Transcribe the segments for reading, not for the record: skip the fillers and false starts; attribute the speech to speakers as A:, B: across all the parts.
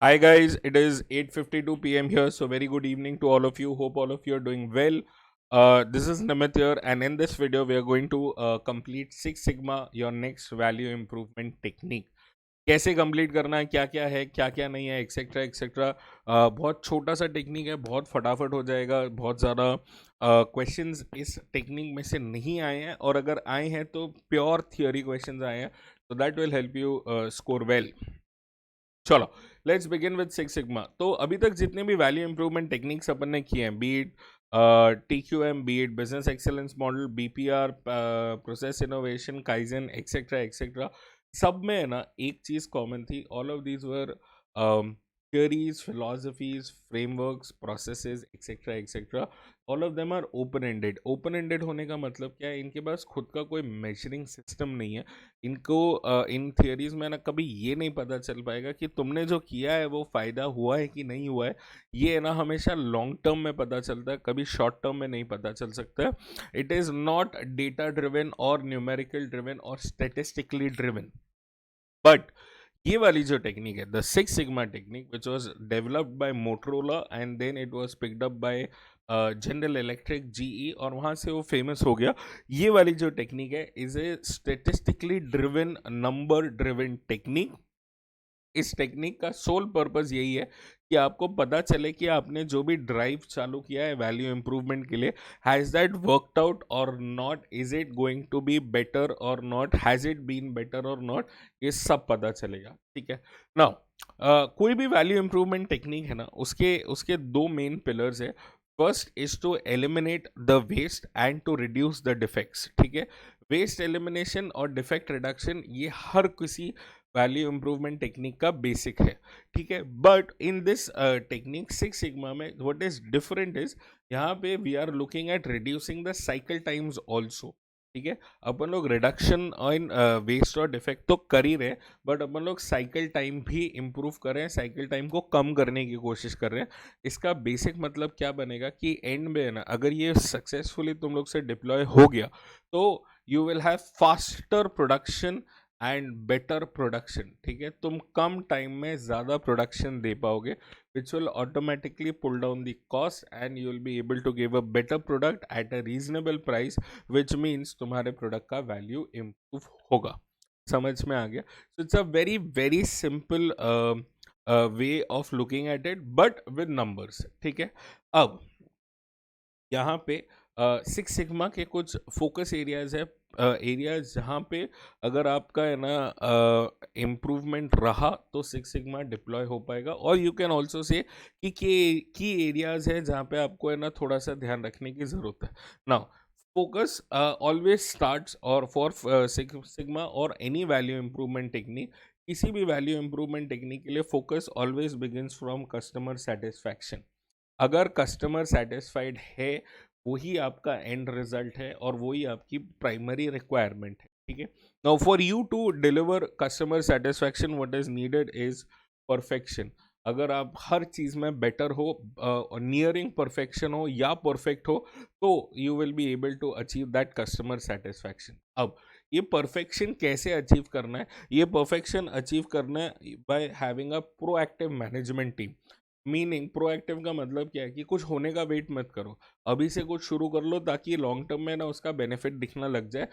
A: Hi guys, it is 8:52 p.m. here, so very good evening to all of you. Hope all of you are doing well. This is Namit here, and in this video, we are going to complete Six Sigma, your next value improvement technique. कैसे complete करना है क्या क्या नहीं है etcetera etcetera. बहुत छोटा सा टेक्निक है, बहुत फटाफट हो जाएगा। बहुत ज़्यादा क्वेश्चंस इस टेक्निक में से नहीं आए हैं, और अगर आए हैं तो प्योर थियोरी क्वेश्चंस आए हैं, तो that will help you score well. चलो, let's begin with six sigma. तो अभी तक जितने भी वैल्यू इंप्रूवमेंट टेक्निक्स अपन ने किए हैं, be it TQM, be it business excellence model, BPR, process innovation, kaizen etcetera etcetera, सब में है ना एक चीज कॉमन थी। All of these were theories, philosophies, frameworks, processes, etc. etc. All of them are open ended. Open ended होने का मतलब क्या है? इनके पास खुद का कोई मेजरिंग सिस्टम नहीं है। इनको इन थियरीज में ना कभी ये नहीं पता चल पाएगा कि तुमने जो किया है वो फायदा हुआ है कि नहीं हुआ है। ये ना हमेशा लॉन्ग टर्म में पता चलता है, कभी शॉर्ट टर्म में नहीं पता चल सकता है। It is not data driven और न्यूमेरिकल ड्रिवन और स्टेटिस्टिकली ड्रिवन, बट ये वाली जो टेक्निक है, the six sigma technique, which was developed by Motorola and then it was picked up by General Electric, GE, और वहां से वो फेमस हो गया। ये वाली जो टेक्निक है is a statistically driven, number driven technique. इस टेक्निक का सोल पर्पस यही है कि आपको पता चले कि आपने जो भी ड्राइव चालू किया है वैल्यू इंप्रूवमेंट के लिए, हैज दैट वर्कड आउट और not, is it going to be better और not, has it been better और नॉट, ये सब पता चलेगा। ठीक है। नाउ कोई भी वैल्यू इंप्रूवमेंट टेक्निक है ना, उसके उसके दो मेन पिलर्स है। First is to eliminate the waste and to reduce the defects. ठीक है। वेस्ट एलिमिनेशन और डिफेक्ट रिडक्शन ये हर किसी वैल्यू इंप्रूवमेंट टेक्निक का बेसिक है। ठीक है। But in this technique six sigma में व्हाट इज डिफरेंट इज, यहाँ पे we are looking at reducing the cycle times also. ठीक है। अपन लोग रिडक्शन इन वेस्ट और डिफेक्ट तो कर ही रहे हैं, बट अपन लोग साइकिल टाइम भी इम्प्रूव कर रहे हैं, साइकिल टाइम को कम करने की कोशिश कर रहे हैं। इसका बेसिक मतलब क्या बनेगा कि एंड में है ना, अगर ये सक्सेसफुली तुम लोग से डिप्लॉय हो गया, तो you will have faster production and better production. ठीक है। तुम कम टाइम में ज़्यादा प्रोडक्शन दे पाओगे, which will automatically pull down the cost and you will be able to give a better product at a reasonable price, which means तुम्हारे product का value improve होगा। समझ में आ गया? So it's a very very simple way of looking at it, but with numbers. ठीक है। अब यहाँ पे सिक्स सिग्मा के कुछ फोकस एरियाज है, एरियाज जहाँ पे अगर आपका है ना इम्प्रूवमेंट रहा तो सिक्स सिग्मा डिप्लॉय हो पाएगा। और यू कैन ऑल्सो से कि की एरियाज है जहाँ पे आपको है ना थोड़ा सा ध्यान रखने की ज़रूरत है। नाउ फोकस ऑलवेज स्टार्ट्स, और फॉर सिग्मा और एनी वैल्यू इम्प्रूवमेंट टेक्निक, किसी भी वैल्यू इम्प्रूवमेंट टेक्निक के लिए focus always begins from customer satisfaction. अगर कस्टमर सेटिस्फाइड है, वही आपका एंड रिजल्ट है और वही आपकी प्राइमरी रिक्वायरमेंट है। ठीक है। Now for you to deliver customer satisfaction, what is needed is perfection. अगर आप हर चीज में बेटर हो, नियरिंग परफेक्शन हो या परफेक्ट हो, तो you will be able to achieve that customer satisfaction. अब ये परफेक्शन कैसे अचीव करना है? ये परफेक्शन अचीव करना है by having a proactive management team. Meaning proactive का मतलब क्या है कि कुछ होने का वेट मत करो, अभी से कुछ शुरू कर लो ताकि लॉन्ग टर्म में ना उसका बेनिफिट दिखना लग जाए।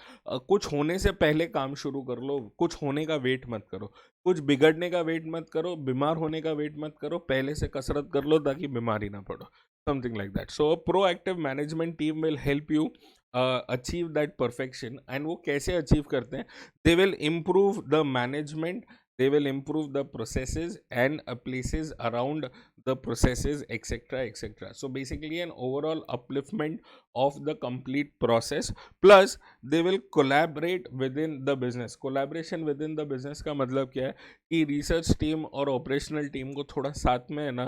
A: कुछ होने से पहले काम शुरू कर लो, कुछ होने का वेट मत करो, कुछ बिगड़ने का वेट मत करो, बीमार होने का वेट मत करो, पहले से कसरत कर लो ताकि बीमारी ना पड़ो, something like that. So proactive management team will help you achieve that perfection. And वो कैसे अचीव करते हैं? They will improve the management, they will improve the processes and places around the processes, etc etc. So basically an overall upliftment of the complete process, plus they will collaborate within the business। collaboration within the business का मतलब क्या है कि research team और operational team को थोड़ा साथ में है ना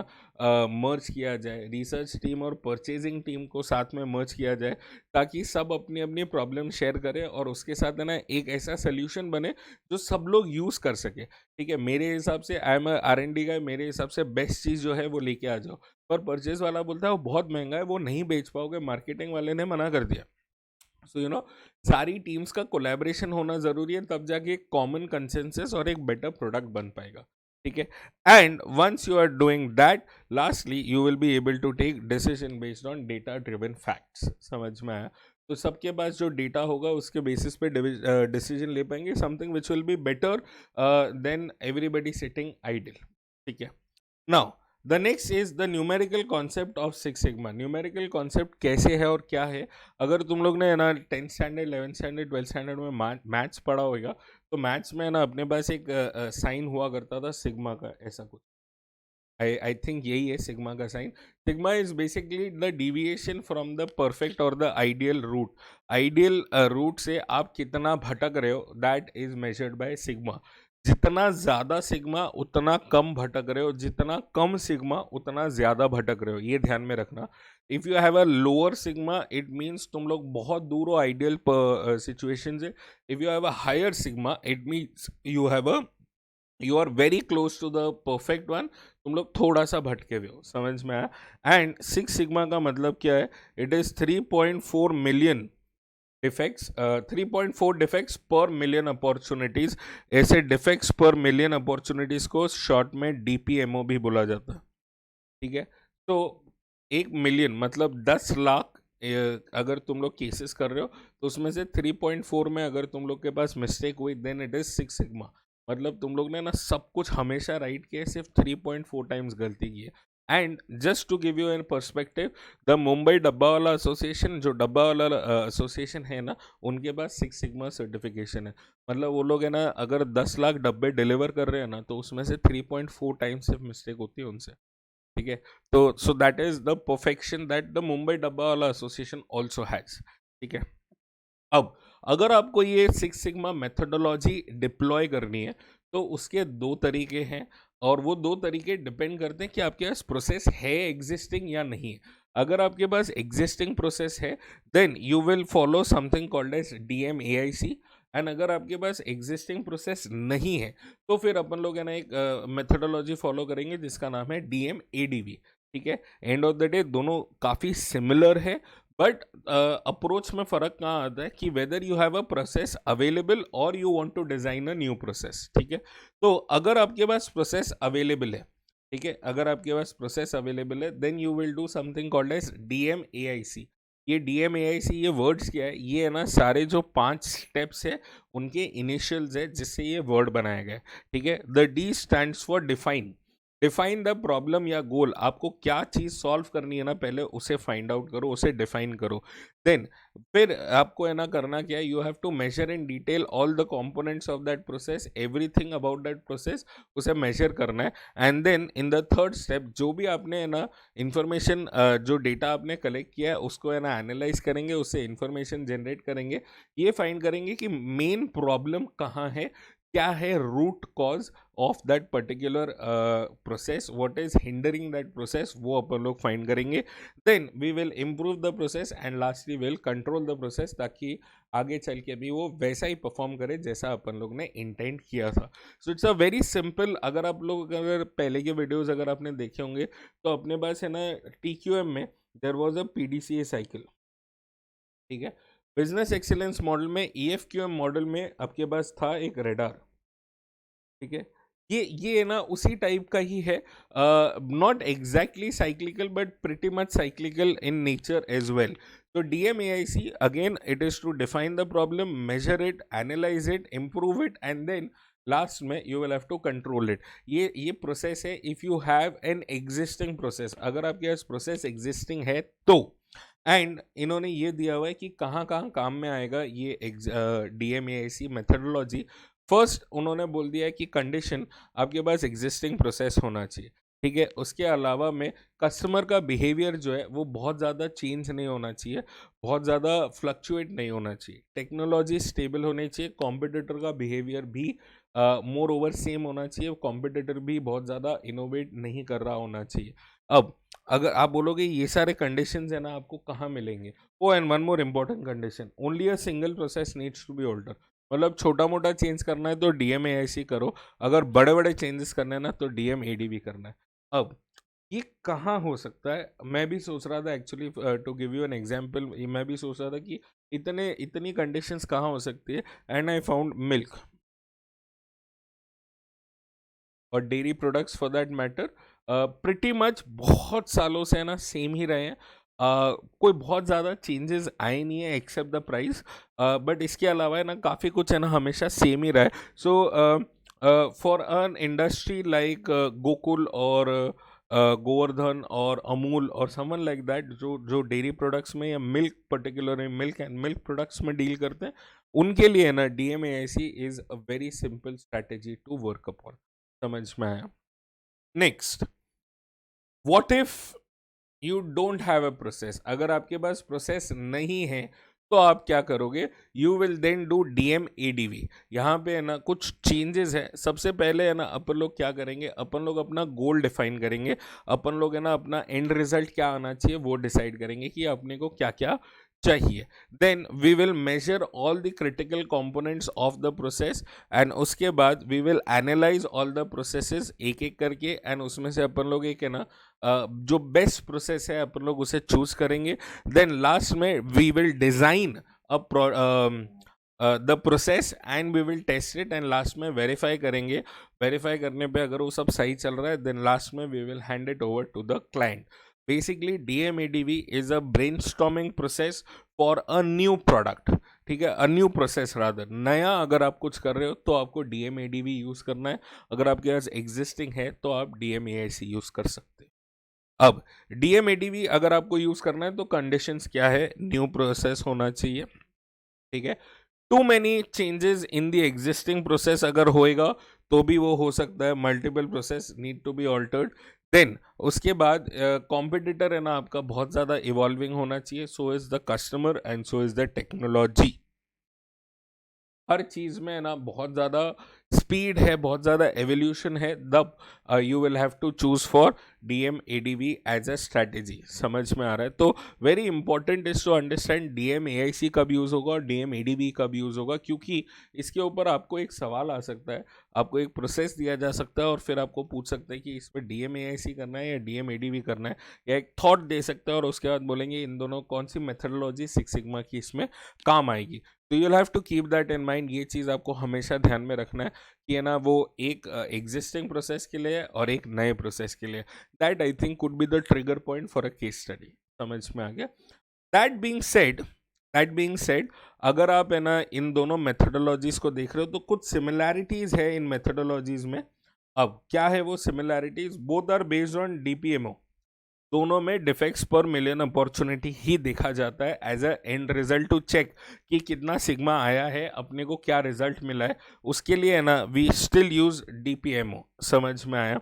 A: मर्ज किया जाए, रिसर्च टीम और परचेजिंग टीम को साथ में मर्ज किया जाए, ताकि सब अपनी अपनी प्रॉब्लम शेयर करें और उसके साथ है ना एक ऐसा सोल्यूशन बने जो सब लोग यूज़ कर सके। ठीक है। मेरे हिसाब से आई एम R&D का, मेरे हिसाब से बेस्ट चीज़ जो है वो लेके आ जाओ, पर परचेज वाला बोलता है वो बहुत महंगा है, वो नहीं बेच पाओगे, मार्केटिंग वाले ने मना कर दिया। सो सारी टीम्स का कोलैबोरेशन होना ज़रूरी है, तब जाके एक कॉमन कंसेंसस और एक बेटर प्रोडक्ट बन पाएगा। ठीक है. And once you are doing that, lastly you will be able to take decision based on data driven facts. समझ में आया? तो सबके पास जो डेटा होगा उसके बेसिस पे डिसीजन ले पाएंगे, something which will be better than everybody sitting idle. ठीक है. Now the next is the numerical concept of six sigma. Numerical concept कैसे है और क्या है? अगर तुम लोग ने ना 10th standard 11th standard 12th standard में मैथ्स पढ़ा होगा, तो मैथ्स में ना अपने पास एक साइन हुआ करता था सिग्मा का, ऐसा कुछ. आई थिंक यही है सिग्मा का sign. Sigma is basically the deviation from the perfect और the ideal route. Ideal route से आप कितना भटक रहे हो, that is measured by sigma. जितना ज़्यादा सिग्मा उतना कम भटक रहे हो, जितना कम सिग्मा उतना ज़्यादा भटक रहे हो, ये ध्यान में रखना. If you have a lower sigma it means तुम लोग बहुत दूर हो आइडियल सिचुएशन से. If you have a higher sigma it means you are very close to the perfect one. तुम लोग थोड़ा सा भटके हुए हो. समझ में आया? एंड सिक्स सिग्मा का मतलब क्या है? It is 3.4 million defects, 3.4 defects पर मिलियन अपॉर्चुनिटीज. ऐसे डिफेक्ट्स पर मिलियन अपॉर्चुनिटीज को शॉर्ट में डीपीएमओ भी बोला जाता है. ठीक है. तो 1 मिलियन मतलब 10 लाख अगर तुम लोग केसेस कर रहे हो, तो उसमें से 3.4 में अगर तुम लोग के पास मिस्टेक हुई then it is six sigma. मतलब तुम लोग ने ना सब कुछ हमेशा राइट किया है, सिर्फ 3.4 टाइम्स गलती की है. And just to give you an perspective, the Mumbai dabbawala association, जो डब्बा वाला एसोसिएशन है ना, उनके पास सिक्स सिग्मा सर्टिफिकेशन है. मतलब वो लोग है ना, अगर 10 लाख डब्बे डिलीवर कर रहे हैं ना, तो उसमें से 3.4 टाइम्स सिर्फ मिस्टेक होती है उनसे. ठीक है. तो सो that is the perfection that the Mumbai dabbawala association also has. ठीक है. अब अगर आपको ये सिक्स सिग्मा मेथोडोलॉजी डिप्लॉय करनी है, तो उसके दो तरीके हैं, और वो दो तरीके डिपेंड करते हैं कि आपके पास प्रोसेस है एग्जिस्टिंग या नहीं है. अगर आपके पास एग्जिस्टिंग प्रोसेस है then you will follow something called as DMAIC. एंड अगर आपके पास एग्जिस्टिंग प्रोसेस नहीं है, तो फिर अपन लोग है ना एक मेथोडोलॉजी फॉलो करेंगे जिसका नाम है DMADV. ठीक है. एंड ऑफ द डे दोनों काफ़ी सिमिलर है, बट अप्रोच में फ़र्क कहाँ आता है कि whether you have a process available और you want to design a new process. ठीक है. तो अगर आपके पास प्रोसेस अवेलेबल है, ठीक है, अगर आपके पास प्रोसेस अवेलेबल है then you will do something called as DMAIC. ये DMAIC ये वर्ड्स क्या है? ये है ना सारे जो 5 स्टेप्स है उनके इनिशियल्स है जिससे ये वर्ड बनाया गया है. ठीक है. The D stands for define. Define the problem या गोल. आपको क्या चीज़ सॉल्व करनी है ना, पहले उसे फाइंड आउट करो, उसे डिफाइन करो. देन फिर आपको है ना करना क्या है? You have to measure in detail all the components of that process, everything about that process, उसे मेजर करना है. And then in the third step जो भी आपने है ना इंफॉर्मेशन, जो डेटा आपने कलेक्ट किया है उसको है ना एनालाइज करेंगे, उससे इंफॉर्मेशन जनरेट करेंगे, ये फाइंड करेंगे कि मेन प्रॉब्लम कहाँ है, क्या है root cause of that particular process, what is hindering that process, वो अपन लोग फाइंड करेंगे. Then we will improve the process and lastly will control the process, ताकि आगे चल के भी वो वैसा ही परफॉर्म करे जैसा अपन लोग ने इंटेंट किया था. सो इट्स अ वेरी सिंपल. अगर आप लोग अगर पहले के वीडियोज अगर आपने देखे होंगे, तो अपने पास है ना TQM में there was a PDCA cycle. ठीक है. बिजनेस एक्सीलेंस मॉडल में EFQM मॉडल में आपके पास था एक रेडार. ठीक है. ये ना उसी टाइप का ही है, not exactly cyclical but pretty much cyclical in nature as well. तो DMAIC again it is to define the problem, measure it, analyse it, improve it, and then last में you will have to control it. ये process है if you have an existing process. अगर आपके पास process existing है तो, and इन्होंने ये दिया हुआ है कि कहाँ कहाँ काम में आएगा ये DMAIC मेथडोलॉजी. फर्स्ट उन्होंने बोल दिया है कि कंडीशन आपके पास एग्जिस्टिंग प्रोसेस होना चाहिए. ठीक है. उसके अलावा में कस्टमर का बिहेवियर जो है वो बहुत ज़्यादा चेंज नहीं होना चाहिए, बहुत ज़्यादा फ्लक्चुएट नहीं होना चाहिए, टेक्नोलॉजी स्टेबल होनी चाहिए, कॉम्पिटिटर का बिहेवियर भी मोर ओवर सेम होना चाहिए, कॉम्पिटिटर भी बहुत ज़्यादा इनोवेट नहीं कर रहा होना चाहिए. अब अगर आप बोलोगे ये सारे कंडीशंस है ना आपको कहाँ मिलेंगे? ओ and one more important condition, only a single process needs to be alter. मतलब छोटा मोटा चेंज करना है तो DMAIC करो, अगर बड़े बड़े चेंजेस करना है ना तो DMADV करना है. अब ये कहाँ हो सकता है? मैं भी सोच रहा था actually, to give you an example, मैं भी सोच रहा था कि इतनी कंडीशंस कहाँ हो सकती है, एंड आई फाउंड मिल्क. और dairy products for that matter pretty much बहुत सालों से है ना सेम ही रहे हैं. कोई बहुत ज़्यादा चेंजेस आए नहीं है एक्सेप्ट द प्राइस. बट इसके अलावा है ना काफ़ी कुछ है ना हमेशा सेम ही रहा है. So for an industry like Gokul और गोवर्धन और अमूल और समवन लाइक दैट जो जो डेयरी प्रोडक्ट्स में या milk particular milk and milk products में डील करते हैं, उनके लिए ना DMAIC is a very simple strategy to work upon. समझ में आया? Next, what if you don't have a process. अगर आपके पास प्रोसेस नहीं है तो आप क्या करोगे? You will then do DMADV. यहाँ पे है ना कुछ चेंजेस है. सबसे पहले है ना अपन लोग क्या करेंगे, अपन लोग अपना गोल डिफाइन करेंगे. अपन लोग है ना अपना एंड रिजल्ट क्या आना चाहिए वो डिसाइड करेंगे कि अपने को क्या क्या चाहिए. Then we will measure all the critical components of the process and उसके बाद we will analyse all the processes एक एक करके एंड उसमें से अपन लोग एक है ना जो बेस्ट प्रोसेस है अपन लोग उसे चूज करेंगे. देन लास्ट में we will design the process and we will test it and last में वेरीफाई करेंगे. वेरीफाई करने पे अगर वो सब सही चल रहा है देन लास्ट में we will hand it over to the client. Basically DMADV is a brainstorming process for a new product. ठीक है, अ न्यू प्रोसेस रादर. नया अगर आप कुछ कर रहे हो तो आपको DMADV यूज करना है. अगर आपके पास एग्जिस्टिंग है तो आप DMAIC यूज कर सकते हैं. अब DMADV अगर आपको यूज करना है तो कंडीशंस क्या है? न्यू प्रोसेस होना चाहिए. ठीक है, too many changes in the existing process अगर होएगा तो भी वो हो सकता है. Multiple process need to be altered. Then उसके बाद कॉम्पिटिटर है ना आपका बहुत ज़्यादा इवॉल्विंग होना चाहिए. So is the customer and so is the technology. हर चीज में है ना बहुत ज़्यादा स्पीड है, बहुत ज़्यादा एवोल्यूशन है. तब you will have to choose for DMADV as a strategy. समझ में आ रहा है? तो very important is to understand DMAIC कब यूज़ होगा और DMADV कब यूज़ होगा, क्योंकि इसके ऊपर आपको एक सवाल आ सकता है. आपको एक प्रोसेस दिया जा सकता है और फिर आपको पूछ सकते हैं कि इसमें DMAIC करना है या DMADV करना है, या एक थॉट दे सकता है और उसके बाद बोलेंगे इन दोनों कौन सी मेथडोलॉजी सिक्स सिग्मा की इसमें काम आएगी. तो you'll have to keep that in mind. ये चीज़ आपको हमेशा ध्यान में रखना है कि है ना वो एक एग्जिस्टिंग प्रोसेस के लिए और एक नए प्रोसेस के लिए. That I think could be the trigger point for a case study. समझ में आ गया? दैट बीइंग सेड, अगर आप है ना इन दोनों मेथडोलॉजीज को देख रहे हो तो कुछ सिमिलैरिटीज है इन मेथडोलॉजीज में. अब क्या है वो similarities? Both are based on DPMO. दोनों में डिफेक्ट्स पर मिलियन अपॉर्चुनिटी ही देखा जाता है as a end result to check कि कितना सिग्मा आया है, अपने को क्या रिजल्ट मिला है. उसके लिए है ना वी स्टिल यूज DPMO. समझ में आया?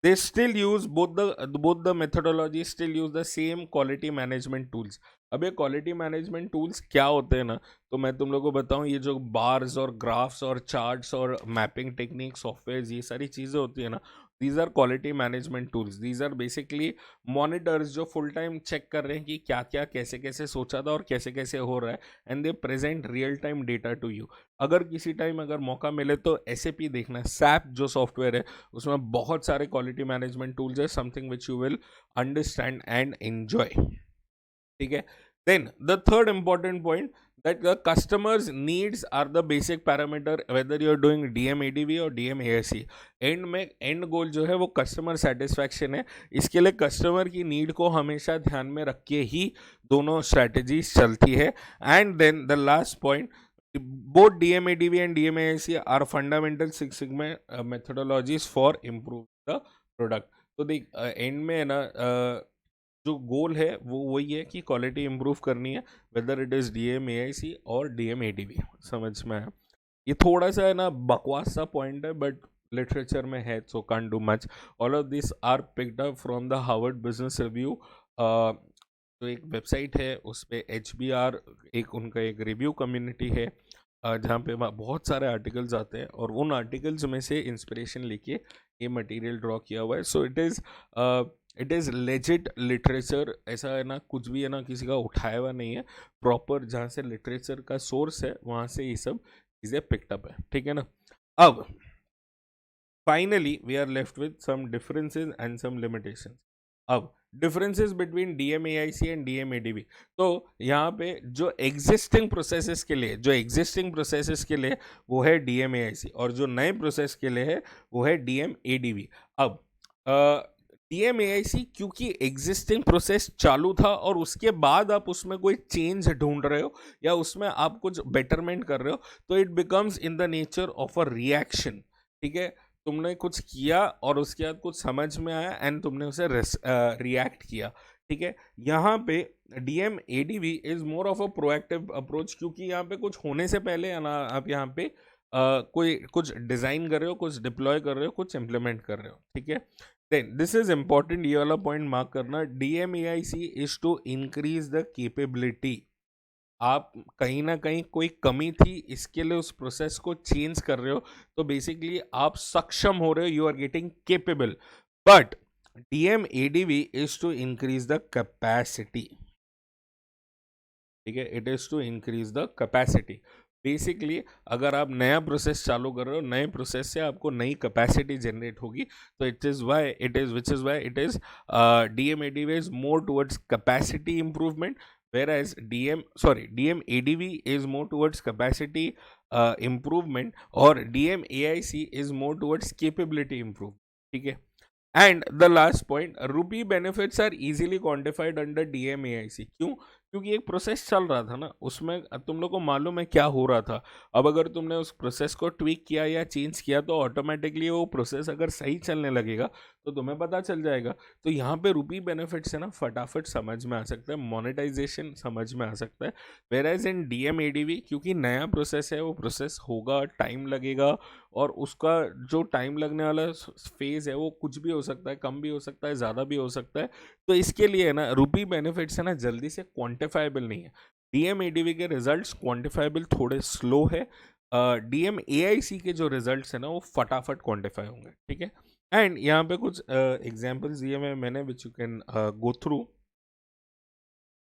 A: they still use both the methodology still use the same quality management tools. अब ये क्वालिटी मैनेजमेंट टूल्स क्या होते हैं ना, तो मैं तुम लोगों को बताऊं. ये जो बार्स और ग्राफ्स और चार्ट्स और मैपिंग टेक्निक सॉफ्टवेयर ये सारी चीज़ें होती है ना, these are quality management tools. These are basically monitors जो फुल टाइम चेक कर रहे हैं कि क्या क्या कैसे कैसे सोचा था और कैसे कैसे हो रहा है, and they present real time data to you. अगर किसी टाइम अगर मौका मिले तो SAP देखना है. SAP जो सॉफ्टवेयर है उसमें बहुत सारे क्वालिटी मैनेजमेंट टूल्स है. Something which you will understand and enjoy. ठीक है. Then the third important point that the customers needs are the basic parameter whether you're doing DMADV और DMAIC. एंड में एंड गोल जो है वो कस्टमर सेटिस्फैक्शन है. इसके लिए कस्टमर की नीड को हमेशा ध्यान में रख के ही दोनों स्ट्रैटेजीज चलती है. And then the last point, both DMADV and DMAIC are fundamental Six Sigma methodologies for improve the product. तो देख एंड में है ना जो गोल है वो वही है कि क्वालिटी इंप्रूव करनी है, वेदर इट इज DMAIC और DMADV. समझ में आया? ये थोड़ा सा है ना बकवास सा पॉइंट है बट लिटरेचर में है, so can't do much. All of this are picked up from the Harvard Business Review. जो एक वेबसाइट है उस पर HBR एक उनका एक रिव्यू कम्युनिटी है जहाँ पे बहुत सारे आर्टिकल्स आते हैं और उन आर्टिकल्स में से इंस्पिरेशन लेके ये मटेरियल ड्रॉ किया हुआ है. So it is legit literature. ऐसा है ना कुछ भी है ना किसी का उठाया हुआ नहीं है. प्रॉपर जहाँ से लिटरेचर का सोर्स है वहाँ से ये सब चीज़ें पिकअप है. ठीक है ना? अब finally we are left with some differences and some limitations. अब differences between DMAIC and DMADB। तो यहाँ पे जो एग्जिस्टिंग प्रोसेसेस के लिए वो है DMAIC, और जो नए प्रोसेस के लिए है वो है DMADB। अब DMAIC क्योंकि एग्जिस्टिंग प्रोसेस चालू था और उसके बाद आप उसमें कोई चेंज ढूंढ रहे हो या उसमें आप कुछ बेटरमेंट कर रहे हो, तो it becomes in the nature of a reaction. ठीक है, तुमने कुछ किया और उसके बाद कुछ समझ में आया एंड तुमने उसे रिएक्ट किया। ठीक है, यहाँ पे DMADB is more of a proactive approach, क्योंकि यहाँ पे कुछ होने से पहले है ना, आप यहाँ पे कोई कुछ डिजाइन कर रहे हो, कुछ डिप्लॉय कर रहे हो, कुछ इम्प्लीमेंट कर रहे हो। ठीक है, देन दिस इज इंपॉर्टेंट, ये वाला पॉइंट मार्क करना। DMAIC is to increase the capability. आप कहीं ना कहीं कोई कमी थी, इसके लिए उस प्रोसेस को चेंज कर रहे हो, तो बेसिकली आप सक्षम हो रहे हो, you are getting capable. But DMADB is to increase the capacity. ठीक है, it is to increase the capacity. Basically अगर आप नया प्रोसेस चालू कर रहे हो, नए प्रोसेस से आपको नई कैपेसिटी जनरेट होगी, तो it is why it is which is why it is DMADB is more towards capacity improvement, whereas DMADB is more towards capacity improvement, or DMAIC is more towards capability improvement. ठीक है, and the last point, rupee benefits are easily quantified under DMAIC। क्यों? क्योंकि एक process चल रहा था ना, उसमें तुम लोग को मालूम है क्या हो रहा था। अब अगर तुमने उस प्रोसेस को ट्वीक किया या चेंज किया, तो ऑटोमेटिकली वो प्रोसेस अगर सही चलने लगेगा तो तुम्हें पता चल जाएगा। तो यहाँ पे रूपी बेनिफिट्स है ना, फटाफट समझ में आ सकता है, मोनेटाइजेशन समझ में आ सकता है। वेयर एज इन DMADB, क्योंकि नया प्रोसेस है, वो प्रोसेस होगा, टाइम लगेगा, और उसका जो टाइम लगने वाला फेज है वो कुछ भी हो सकता है, कम भी हो सकता है, ज़्यादा भी हो सकता है। तो इसके लिए ना रूपी बेनिफिट्स है ना जल्दी से क्वांटिफाइबल नहीं है। DMADB के रिजल्ट्स क्वांटिफाइबल थोड़े स्लो है। DMAIC के जो रिजल्ट्स है ना वो फटाफट क्वांटिफाई होंगे। ठीक है, एंड यहाँ पे कुछ एग्जाम्पल्स दिए मैंने which you can go through.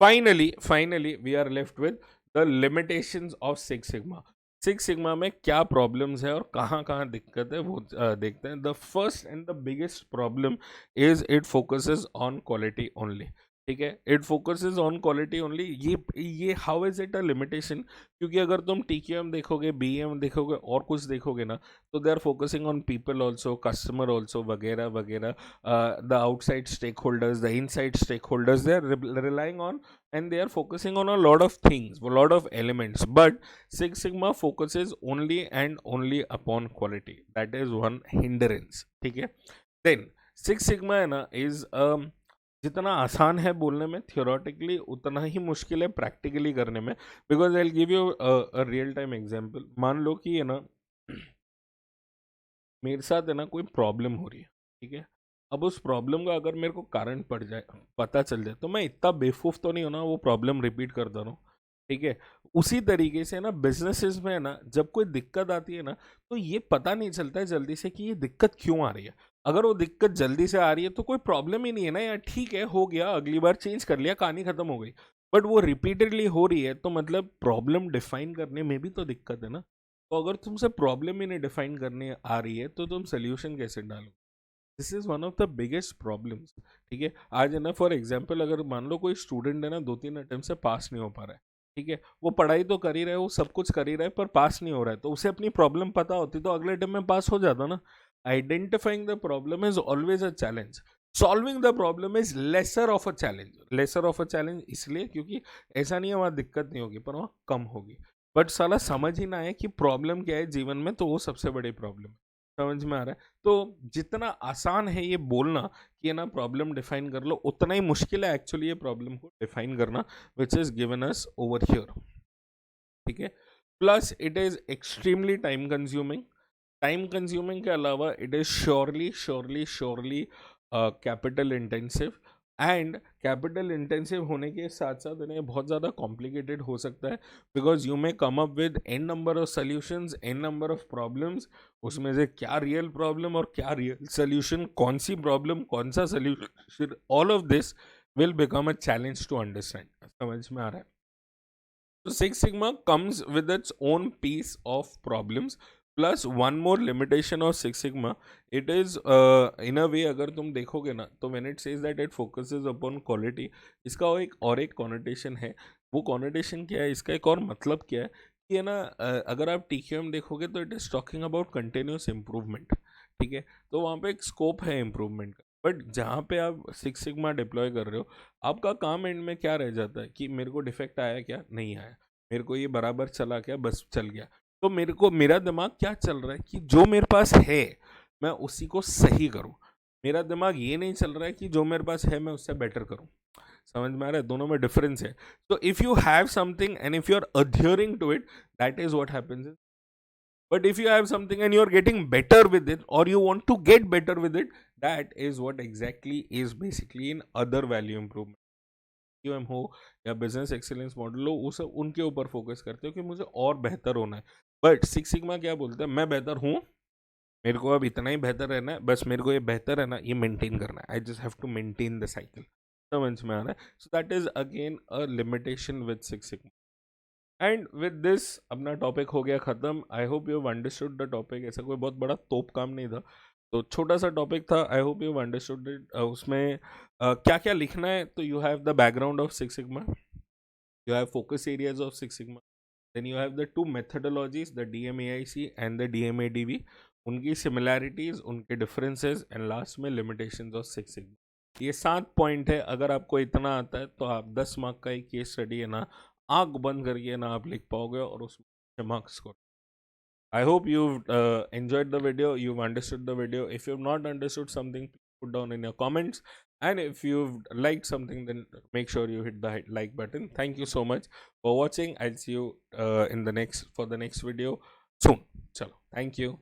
A: Finally we are left with the limitations of six sigma. Six sigma में क्या प्रॉब्लम्स है और कहाँ कहाँ दिक्कत है वो देखते हैं। The first and the biggest problem is it focuses on quality only. ठीक है, it focuses on quality only. ये how is it a limitation? क्योंकि अगर तुम TQM देखोगे, BM देखोगे और कुछ देखोगे ना, तो they are focusing on people also, customer also, वगैरह वगैरह, the outside stakeholders, the inside stakeholders, they are relying on and they are focusing on a lot of things, a lot of elements, but Six Sigma focuses only and only upon quality. That is one hindrance. ठीक है, then Six Sigma है ना is जितना आसान है बोलने में theoretically, उतना ही मुश्किल है प्रैक्टिकली करने में। Because I will give you a real time example. मान लो कि है ना मेरे साथ है ना कोई प्रॉब्लम हो रही है। ठीक है, अब उस प्रॉब्लम का अगर मेरे को कारण पड़ जाए, पता चल जाए, तो मैं इतना बेवकूफ़ तो नहीं हूं ना वो प्रॉब्लम रिपीट करता रहूं। ठीक है, उसी तरीके से ना बिजनेसेस में है ना, जब कोई दिक्कत आती है ना, तो ये पता नहीं चलता है जल्दी से कि ये दिक्कत क्यों आ रही है। अगर वो दिक्कत जल्दी से आ रही है तो कोई प्रॉब्लम ही नहीं है ना यार, ठीक है हो गया, अगली बार चेंज कर लिया, कहानी खत्म हो गई। बट वो रिपीटेडली हो रही है, तो मतलब प्रॉब्लम डिफाइन करने में भी तो दिक्कत है ना। तो अगर तुमसे प्रॉब्लम ही नहीं डिफाइन करने आ रही है, तो तुम सोल्यूशन कैसे डालो? This is one of the biggest problems. ठीक है, आज है ना फॉर एग्जाम्पल, अगर मान लो कोई स्टूडेंट है ना 2-3 अटेम्प्ट से पास नहीं हो पा रहा है। ठीक है, वो पढ़ाई तो कर ही रहा है, वो सब कुछ कर ही रहा है, पर पास नहीं हो रहा है, तो उसे अपनी प्रॉब्लम पता होती तो अगले अटेम्प्ट में पास हो जाता ना। Identifying the problem is always a challenge, solving the problem is lesser of a challenge. Lesser of a challenge इसलिए क्योंकि ऐसा नहीं है वहाँ दिक्कत नहीं होगी, पर वहाँ कम होगी। बट साला समझ ही ना आए कि प्रॉब्लम क्या है जीवन में, तो वो सबसे बड़ी प्रॉब्लम है। समझ में आ रहा है? तो जितना आसान है ये बोलना कि ना प्रॉब्लम डिफाइन कर लो, उतना ही मुश्किल है एक्चुअली ये प्रॉब्लम को डिफाइन करना, which is given us over here. ठीक है, plus it is extremely time consuming. Time consuming के अलावा it is surely capital intensive. And capital intensive होने के साथ साथ इन्हें बहुत ज़्यादा कॉम्प्लिकेटेड हो सकता है, because you may come up with n number of solutions, n number of problems. उसमें से क्या रियल प्रॉब्लम और क्या रियल सोल्यूशन, कौन सी प्रॉब्लम कौन सा solution, all of this will become a challenge to understand. समझ में आ रहा है? So Six Sigma comes with its own piece of problems, plus one more limitation of six sigma, it is in a way, अगर तुम देखोगे ना तो when it says that it focuses upon quality, इसका एक कॉनोटेशन है। वो connotation क्या है, इसका एक और मतलब क्या है कि है ना, अगर आप TQM देखोगे तो it is talking about continuous improvement, ठीक है। तो वहाँ पे एक स्कोप है इम्प्रूवमेंट का, बट जहाँ पे आप सिक्स सिग्मा डिप्लॉय कर रहे हो, आपका काम एंड में क्या रह जाता है कि मेरे को डिफेक्ट आया क्या, नहीं आया, मेरे को ये बराबर चला क्या, बस चल गया। तो मेरे को, मेरा दिमाग क्या चल रहा है कि जो मेरे पास है मैं उसी को सही करूं। मेरा दिमाग ये नहीं चल रहा है कि जो मेरे पास है मैं उससे बेटर करूं। समझ में आ रहा है, दोनों में डिफरेंस है। तो if you have something and if you are adhering to it, that is what happens. But if you have something and you're getting better with it, or you want to get better with it, that is what exactly is basically in other value improvement। QM हो या business excellence model हो, वो सब उनके ऊपर focus करते हो कि मुझे और बेहतर होना है। बट सिक्स सिग्मा क्या बोलता है, मैं बेहतर हूँ, मेरे को अब इतना ही बेहतर रहना है, बस मेरे को ये बेहतर है ना, ये मेंटेन करना है, I just have to maintain the cycle. समझ में आ रहा है। So that is again a limitation with six sigma. And with this अपना टॉपिक हो गया ख़त्म। I hope you have understood the topic. ऐसा कोई बहुत बड़ा तोप काम नहीं था, तो छोटा सा टॉपिक था। आई hope you have understood it. उसमें क्या क्या लिखना है, तो you have the background of six sigma, you have focus areas of Six Sigma, then you have the two methodologies, the DMAIC and the DMADV, उनकी similarities, उनके differences and last में limitations of Six Sigma। ये 7 point है। अगर आपको इतना आता है तो आप 10 मार्क का एक केस स्टडी है ना, आंख बंद करके ना आप लिख पाओगे और उसमें marks score. I hope you've enjoyed the video, you've understood the video. If you've not understood something, put down in your comments. And if you've liked something, then make sure you hit the like button. Thank you so much for watching. I'll see you in the next video soon. Chalo, thank you.